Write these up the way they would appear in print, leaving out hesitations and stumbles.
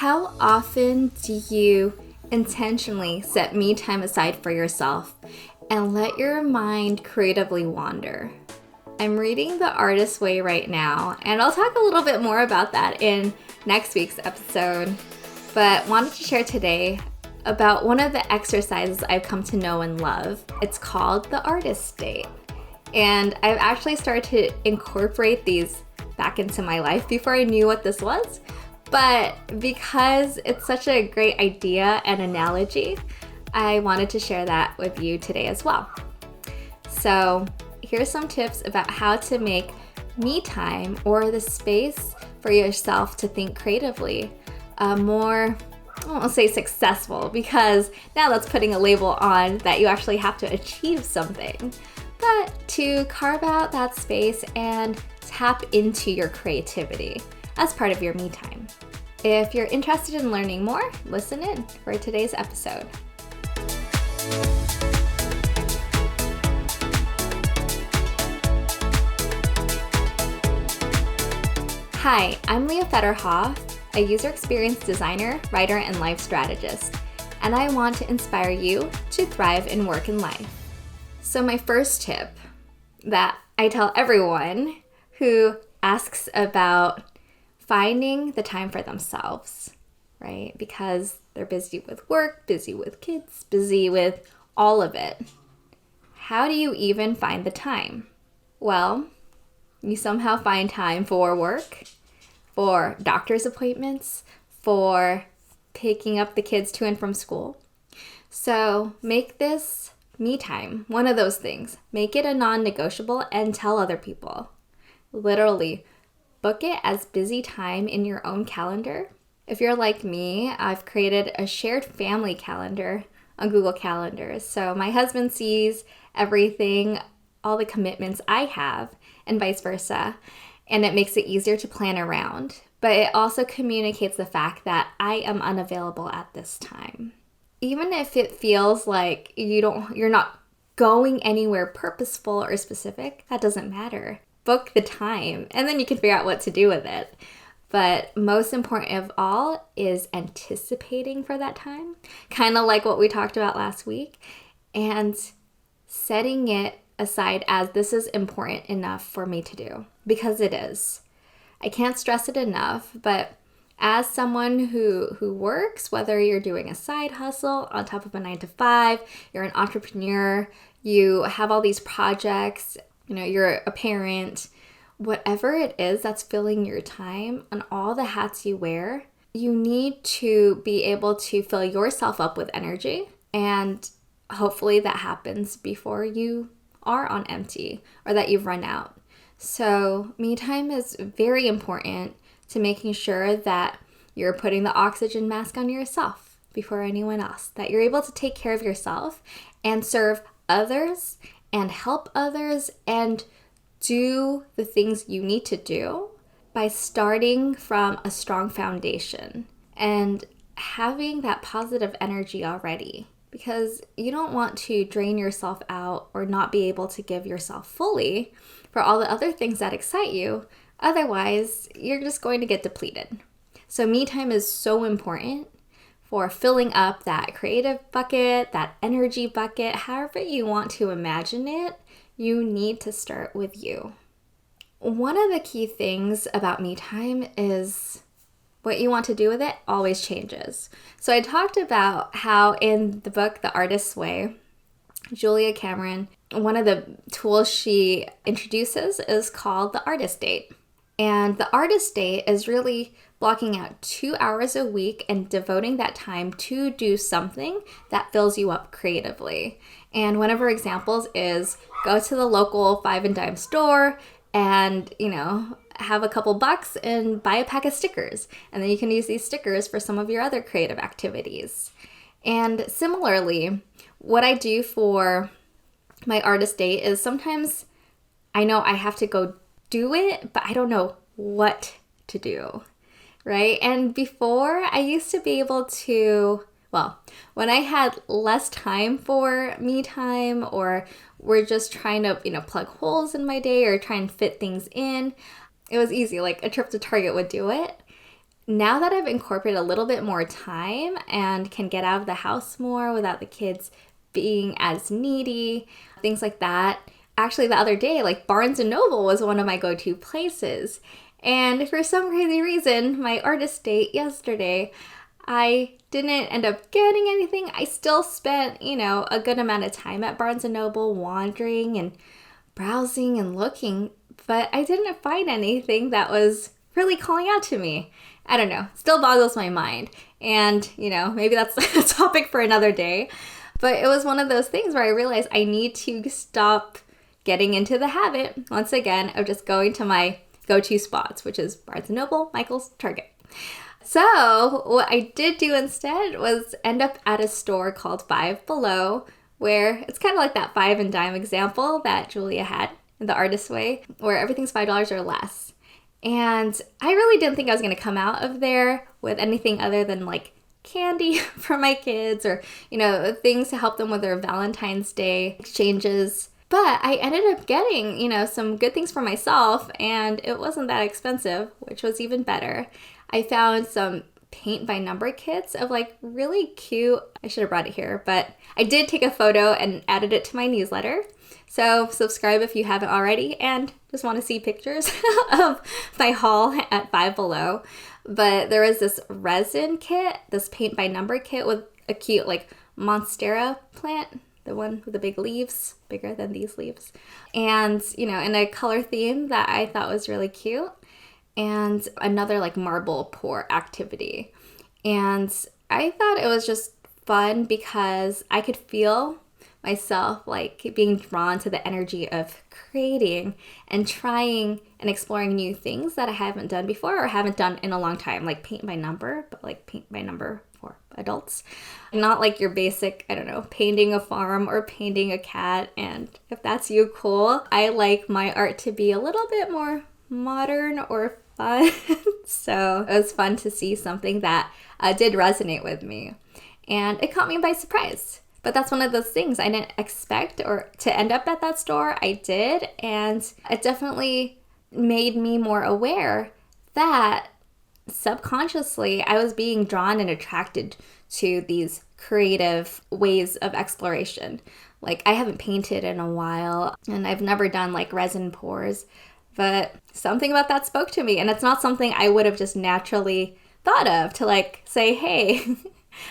How often do you intentionally set me time aside for yourself and let your mind creatively wander? I'm reading The Artist's Way right now, and I'll talk a little bit more about that in next week's episode, but wanted to share today about one of the exercises I've come to know and love. It's called the Artist State, and I've actually started to incorporate these back into my life before I knew what this was. But because it's such a great idea and analogy, I wanted to share that with you today as well. So here's some tips about how to make me time, or the space for yourself to think creatively, more, I won't say successful, because now that's putting a label on that you actually have to achieve something, but to carve out that space and tap into your creativity as part of your me time. If you're interested in learning more, listen in for today's episode. Hi, I'm Leah Fetterhoff, a user experience designer, writer, and life strategist, and I want to inspire you to thrive in work and life. So my first tip that I tell everyone who asks about finding the time for themselves, right? Because they're busy with work, busy with kids, busy with all of it. How do you even find the time? Well, you somehow find time for work, for doctor's appointments, for picking up the kids to and from school. So make this me time one of those things. Make it a non-negotiable and tell other people. Literally, book it as busy time in your own calendar. If you're like me, I've created a shared family calendar on Google Calendars. So my husband sees everything, all the commitments I have, and vice versa. And it makes it easier to plan around. But it also communicates the fact that I am unavailable at this time. Even if it feels like you're not going anywhere purposeful or specific, that doesn't matter. Book the time, and then you can figure out what to do with it. But most important of all is anticipating for that time, kind of like what we talked about last week, and setting it aside as this is important enough for me to do, because it is. I can't stress it enough, but as someone who works, whether you're doing a side hustle on top of a 9-to-5, you're an entrepreneur, you have all these projects, you're a parent, whatever it is that's filling your time and all the hats you wear, you need to be able to fill yourself up with energy. And hopefully that happens before you are on empty or that you've run out. So me time is very important to making sure that you're putting the oxygen mask on yourself before anyone else, that you're able to take care of yourself and serve others and help others and do the things you need to do by starting from a strong foundation and having that positive energy already, because you don't want to drain yourself out or not be able to give yourself fully for all the other things that excite you. Otherwise, you're just going to get depleted. So me time is so important for filling up that creative bucket, that energy bucket, however you want to imagine it. You need to start with you. One of the key things about me time is what you want to do with it always changes. So I talked about how in the book, The Artist's Way, Julia Cameron, one of the tools she introduces is called the Artist Date. And the Artist Date is really blocking out 2 hours a week and devoting that time to do something that fills you up creatively. And one of her examples is go to the local 5 and dime store and, have a couple bucks and buy a pack of stickers. And then you can use these stickers for some of your other creative activities. And similarly, what I do for my Artist Date is sometimes I know I have to go do it, but I don't know what to do, right? And before, I used to be able to, when I had less time for me time, or we're just trying to, plug holes in my day or try and fit things in, it was easy. Like a trip to Target would do it. now that I've incorporated a little bit more time and can get out of the house more without the kids being as needy, things like that. Actually, the other day, like Barnes & Noble was one of my go-to places. And for some crazy reason, my artist date yesterday, I didn't end up getting anything. I still spent, a good amount of time at Barnes & Noble wandering and browsing and looking, but I didn't find anything that was really calling out to me. I don't know, still boggles my mind. And, maybe that's a topic for another day. But it was one of those things where I realized I need to stop getting into the habit, once again, of just going to my go-to spots, which is Barnes & Noble, Michael's, Target. So what I did do instead was end up at a store called Five Below, where it's kind of like that 5 and dime example that Julia had in the artist way, where everything's $5 or less. And I really didn't think I was going to come out of there with anything other than like candy for my kids or, things to help them with their Valentine's Day exchanges. But I ended up getting, some good things for myself, and it wasn't that expensive, which was even better. I found some paint by number kits of like really cute, I should have brought it here, but I did take a photo and added it to my newsletter. So subscribe if you haven't already and just want to see pictures of my haul at Five Below. But there was this resin kit, this paint by number kit with a cute like Monstera plant, the one with the big leaves, bigger than these leaves. And, in a color theme that I thought was really cute. And another like marble pour activity. And I thought it was just fun because I could feel myself like being drawn to the energy of creating and trying and exploring new things that I haven't done before or haven't done in a long time, like paint by number, but like paint by number for adults. Not like your basic, painting a farm or painting a cat. And if that's you, cool. I like my art to be a little bit more modern or fun. So it was fun to see something that did resonate with me. And it caught me by surprise. But that's one of those things I didn't expect or to end up at that store. I did. And it definitely made me more aware that subconsciously I was being drawn and attracted to these creative ways of exploration. Like I haven't painted in a while and I've never done like resin pours, but something about that spoke to me. And it's not something I would have just naturally thought of to like say, hey,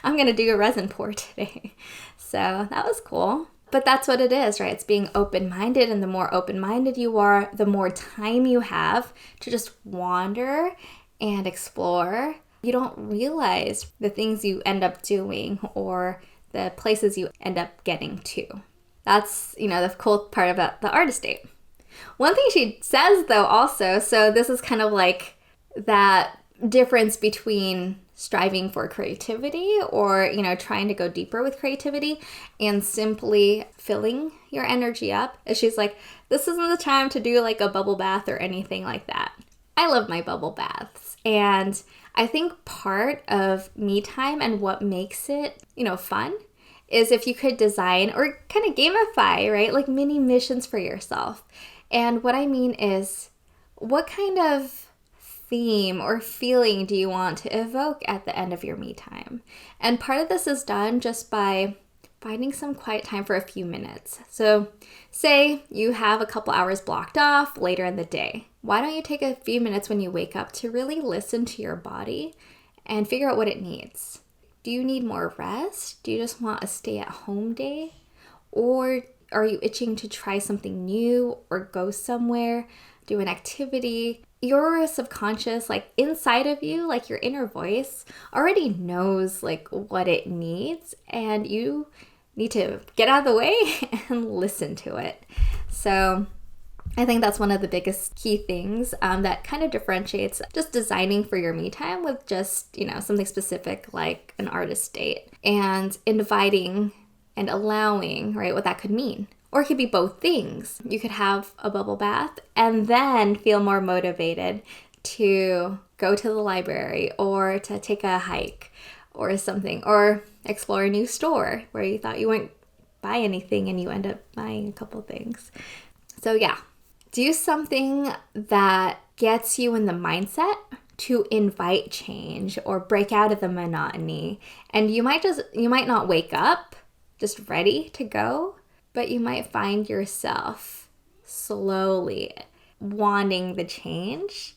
I'm going to do a resin pour today. So that was cool. But that's what it is, right? It's being open-minded, and the more open-minded you are, the more time you have to just wander and explore. You don't realize the things you end up doing or the places you end up getting to. That's, the cool part about the artist date. One thing she says though also, so this is kind of like that difference between striving for creativity or, trying to go deeper with creativity and simply filling your energy up. And she's like, this isn't the time to do like a bubble bath or anything like that. I love my bubble baths. And I think part of me time and what makes it, fun is if you could design or kind of gamify, right? Like mini missions for yourself. And what I mean is, what kind of theme or feeling do you want to evoke at the end of your me time? And part of this is done just by finding some quiet time for a few minutes. So say you have a couple hours blocked off later in the day. Why don't you take a few minutes when you wake up to really listen to your body and figure out what it needs? Do you need more rest? Do you just want a stay-at-home day? Or are you itching to try something new or go somewhere, do an activity? Your subconscious, like inside of you, like your inner voice already knows like what it needs, and you need to get out of the way and listen to it. So I think that's one of the biggest key things that kind of differentiates just designing for your me time with just, something specific like an artist date, and inviting and allowing, right, what that could mean. Or it could be both things. You could have a bubble bath and then feel more motivated to go to the library or to take a hike or something, or explore a new store where you thought you wouldn't buy anything and you end up buying a couple things. So yeah, do something that gets you in the mindset to invite change or break out of the monotony. And you might not wake up just ready to go, but you might find yourself slowly wanting the change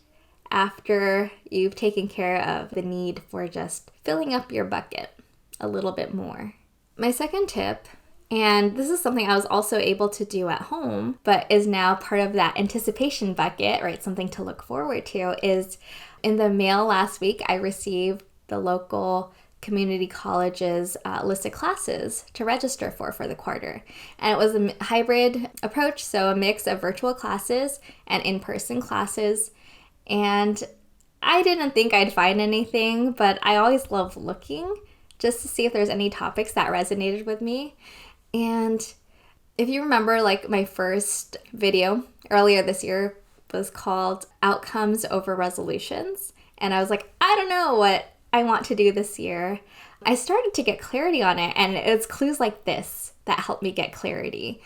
after you've taken care of the need for just filling up your bucket a little bit more. My second tip, and this is something I was also able to do at home, but is now part of that anticipation bucket, right? Something to look forward to, is in the mail last week, I received the local community college's list of classes to register for the quarter. And it was a hybrid approach, so a mix of virtual classes and in-person classes. And I didn't think I'd find anything, but I always love looking just to see if there's any topics that resonated with me. And if you remember, like, my first video earlier this year was called Outcomes Over Resolutions. And I was like, I don't know what I want to do this year. I started to get clarity on it, and it's clues like this that helped me get clarity.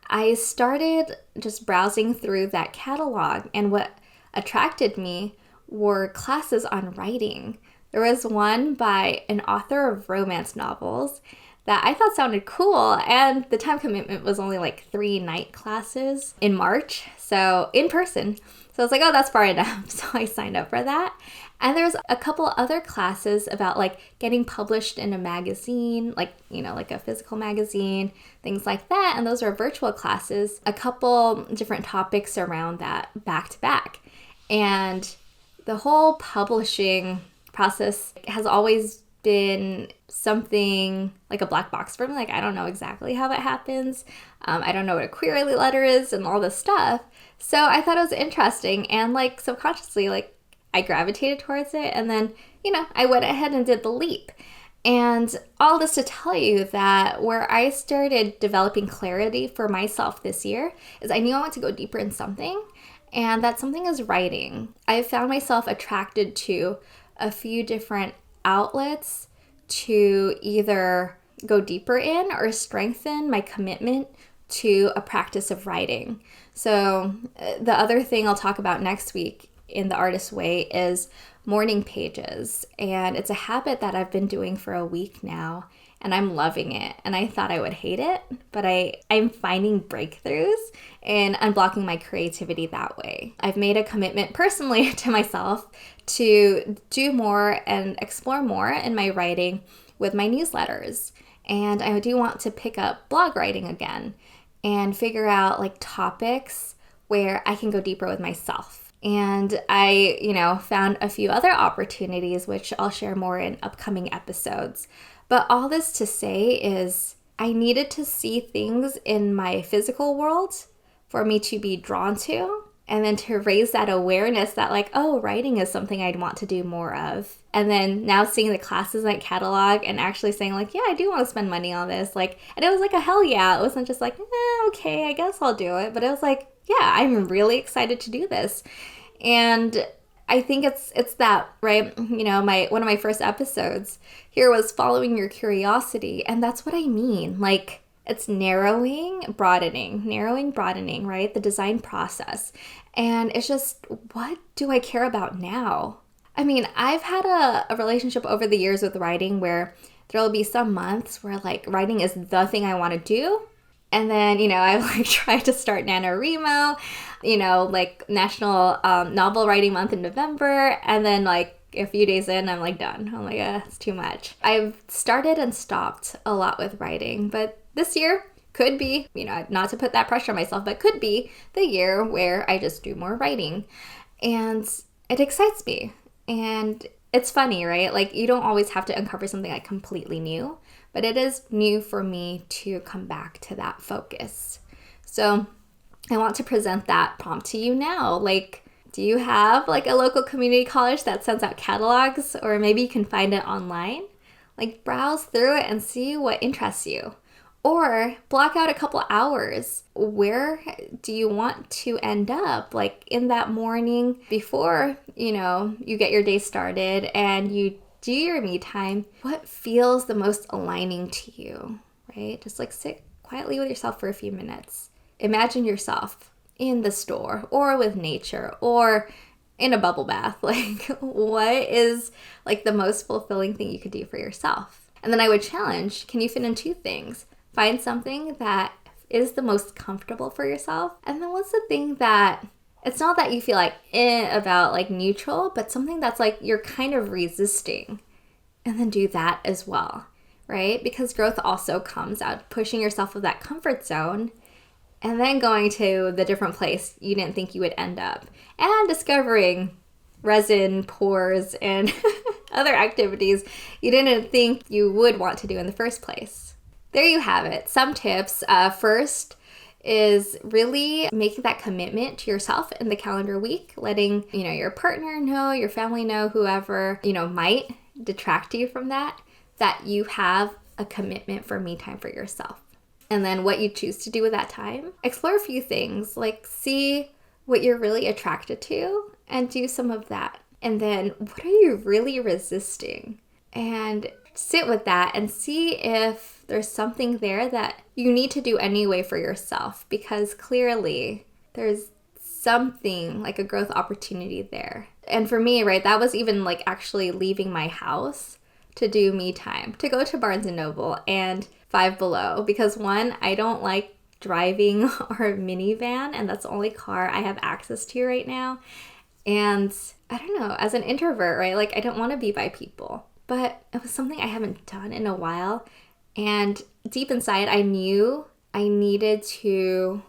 I started just browsing through that catalog, and what attracted me were classes on writing. There was one by an author of romance novels that I thought sounded cool, and the time commitment was only like 3 night classes in March, so in person. So I was like, oh, that's far enough. So I signed up for that. And there's a couple other classes about like getting published in a magazine, like, you know, like a physical magazine, things like that. And those are virtual classes, a couple different topics around that back to back. And the whole publishing process has always been something like a black box for me. Like, I don't know exactly how it happens. I don't know what a query letter is and all this stuff. So I thought it was interesting, and like subconsciously, like, I gravitated towards it, and then, you know, I went ahead and did the leap. And all this to tell you that where I started developing clarity for myself this year is I knew I wanted to go deeper in something, and that something is writing. I found myself attracted to a few different outlets to either go deeper in or strengthen my commitment to a practice of writing. So the other thing I'll talk about next week in the Artist Way is morning pages. And it's a habit that I've been doing for a week now, and I'm loving it. And I thought I would hate it, but I'm finding breakthroughs in unblocking my creativity that way. I've made a commitment personally to myself to do more and explore more in my writing with my newsletters. And I do want to pick up blog writing again and figure out like topics where I can go deeper with myself. And I, found a few other opportunities, which I'll share more in upcoming episodes. But all this to say is I needed to see things in my physical world for me to be drawn to, and then to raise that awareness that like, oh, writing is something I'd want to do more of. And then now seeing the classes like catalog and actually saying like, yeah, I do want to spend money on this. Like, and it was like a hell yeah. It wasn't just like, okay, I guess I'll do it. But it was like, yeah, I'm really excited to do this. And I think it's that, right? One of my first episodes here was following your curiosity. And that's what I mean. Like, it's narrowing, broadening, right? The design process. And it's just, what do I care about now? I mean, I've had a relationship over the years with writing where there'll be some months where like writing is the thing I want to do. And then, I like tried to start NaNoWriMo, like National Novel Writing Month in November. And then like a few days in, I'm like done. I'm like, it's too much. I've started and stopped a lot with writing, but this year could be, not to put that pressure on myself, but could be the year where I just do more writing. And it excites me. And it's funny, right? Like, you don't always have to uncover something like completely new, but it is new for me to come back to that focus. So I want to present that prompt to you now. Like, do you have like a local community college that sends out catalogs, or maybe you can find it online? Like, browse through it and see what interests you. Or block out a couple hours. Where do you want to end up? Like in that morning before, you get your day started and you do your me time. What feels the most aligning to you, right? Just like sit quietly with yourself for a few minutes. Imagine yourself in the store or with nature or in a bubble bath. Like, what is like the most fulfilling thing you could do for yourself? And then I would challenge, can you fit in 2 things? Find something that is the most comfortable for yourself. And then what's the thing that it's not that you feel like about, like neutral, but something that's like you're kind of resisting. And then do that as well, right? Because growth also comes out pushing yourself of that comfort zone and then going to the different place you didn't think you would end up and discovering resin pores and other activities you didn't think you would want to do in the first place. There you have it. Some tips. First is really making that commitment to yourself in the calendar week, letting, your partner know, your family know, whoever, might detract you from that you have a commitment for me time for yourself. And then what you choose to do with that time, explore a few things, like see what you're really attracted to and do some of that. And then what are you really resisting? And sit with that and see if there's something there that you need to do anyway for yourself, because clearly there's something like a growth opportunity there. And for me, right, that was even like actually leaving my house to do me time, to go to Barnes & Noble and Five Below, because one, I don't like driving our minivan, and that's the only car I have access to right now. And I don't know, as an introvert, right, like I don't want to be by people, but it was something I haven't done in a while. And deep inside, I knew I needed to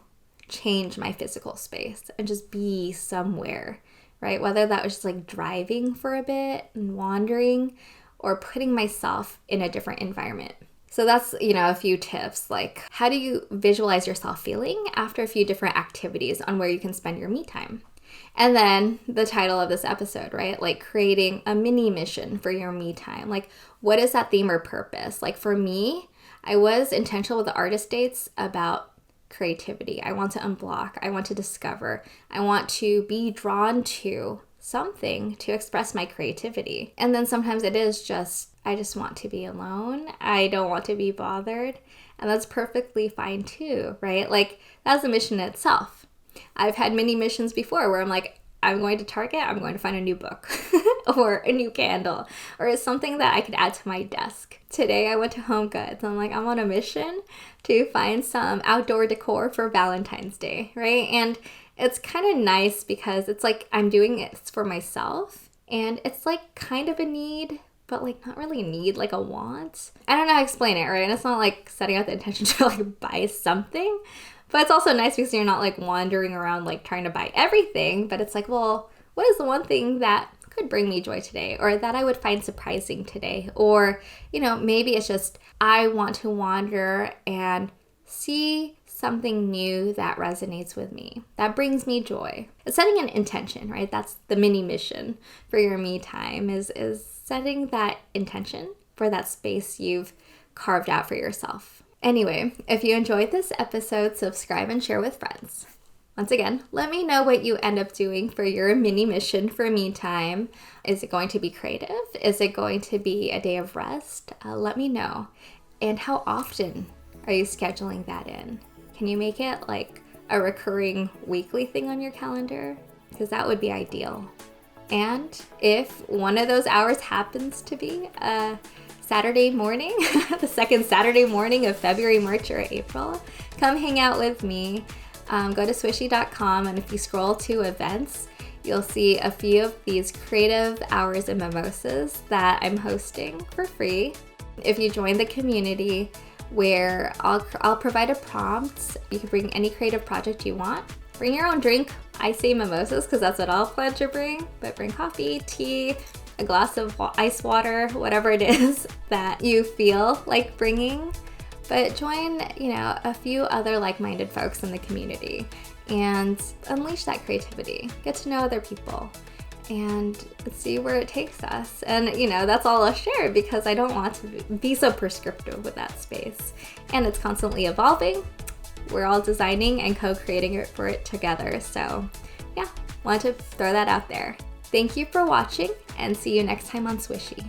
change my physical space and just be somewhere, right? Whether that was just like driving for a bit and wandering or putting myself in a different environment. So that's, a few tips, like how do you visualize yourself feeling after a few different activities on where you can spend your me time? And then the title of this episode, right? Like creating a mini mission for your me time. Like what is that theme or purpose? Like for me, I was intentional with the artist dates about creativity. I want to unblock. I want to discover. I want to be drawn to something to express my creativity. And then sometimes it is just, I just want to be alone. I don't want to be bothered. And that's perfectly fine too, right? Like that's a mission in itself. I've had mini missions before where I'm like, I'm going to Target, I'm going to find a new book or a new candle or something that I could add to my desk. Today I went to Home Goods. I'm like, I'm on a mission to find some outdoor decor for Valentine's Day, right? And it's kind of nice because it's like I'm doing it for myself and it's like kind of a need, but like not really a need, like a want. I don't know how to explain it, right? And it's not like setting out the intention to like buy something. But it's also nice because you're not like wandering around like trying to buy everything, but it's like, well, what is the one thing that could bring me joy today or that I would find surprising today? Or, maybe it's just I want to wander and see something new that resonates with me, that brings me joy. It's setting an intention, right? That's the mini mission for your me time is setting that intention for that space you've carved out for yourself. Anyway, if you enjoyed this episode, subscribe and share with friends. Once again, let me know what you end up doing for your mini mission for me time. Is it going to be creative? Is it going to be a day of rest? Let me know. And how often are you scheduling that in? Can you make it like a recurring weekly thing on your calendar? Because that would be ideal. And if one of those hours happens to be Saturday morning, the second Saturday morning of February, March, or April, come hang out with me. Go to swishie.com, and if you scroll to events, you'll see a few of these creative hours and mimosas that I'm hosting for free. If you join the community where I'll provide a prompt, you can bring any creative project you want. Bring your own drink. I say mimosas because that's what I'll plan to bring, but bring coffee, tea, a glass of ice water, whatever it is that you feel like bringing. But join, a few other like-minded folks in the community and unleash that creativity. Get to know other people and see where it takes us. And, that's all I'll share because I don't want to be so prescriptive with that space. And it's constantly evolving. We're all designing and co-creating it for it together. So, yeah, wanted to throw that out there. Thank you for watching, and see you next time on Swishie.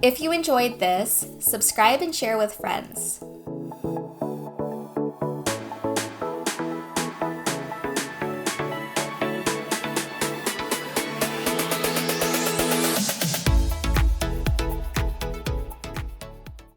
If you enjoyed this, subscribe and share with friends.